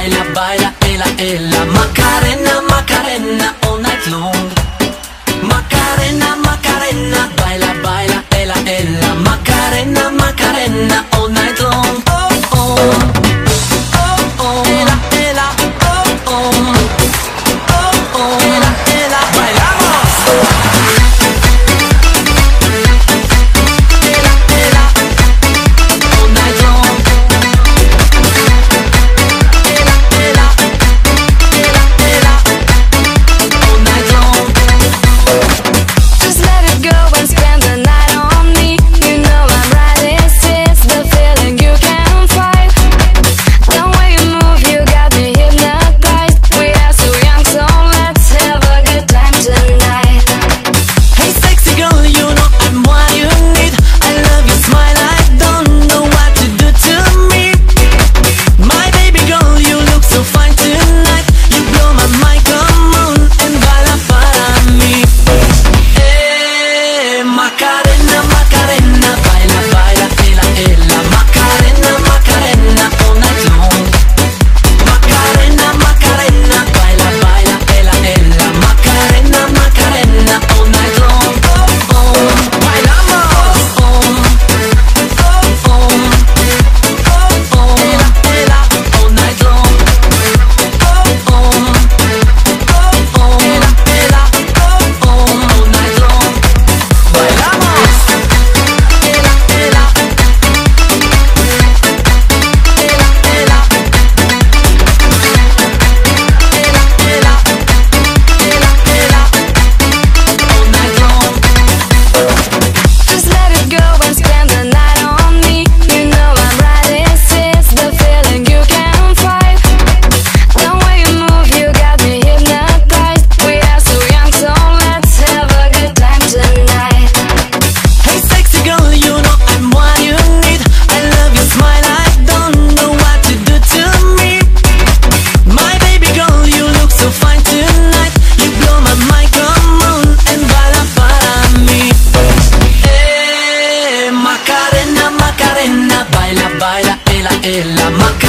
baila, baila, ela, ela. Macarena, Macarena, all night long. Macarena, Macarena, baila, baila, ela, ela. Macarena, Macarena, all night long. Oh, oh, oh, oh, ela, ela, oh, oh, oh, oh, ela, ela. Bailamos. Ela, ela, all night long. Ela, ela, ela, ela, all night long. Just let it go and spend the night on me. You know I'm right, this is the feeling you can't fight. The way you move, you got me hypnotized. We are so young, so let's have a good time tonight. Hey sexy girl, you know I'm what you need. I love your smile, I don't know what to do to me. My baby girl, you look so fine tonight. You blow my mind, come on and baila para mí. Macarena, Macarena, baila, baila, ela, ela. Macarena, Macarena, all night long. Macarena, Macarena, baila, baila, ela, ela. Macarena, Macarena, all night long. Oh, oh, bailamos. Oh, oh, oh, oh, oh, ela, ela, all night long. Oh, oh, oh, oh, ela, ela, oh, oh, all night long. Bailamos. Ela, ela, ela, ela. Ela, ela, all night long. Just let it go and spend the night on me. You know I'm right, this is the feeling you can't fight. The way you move, you got me hypnotized. We are so young, so let's have a good time tonight. Hey sexy girl, you know I'm what you need. I love your smile, I don't know what to do to me. My baby girl, you look so fine tonight. You blow my mind, come on and baila para mí. Macarena, Macarena, baila, baila, ela, ela. Macarena.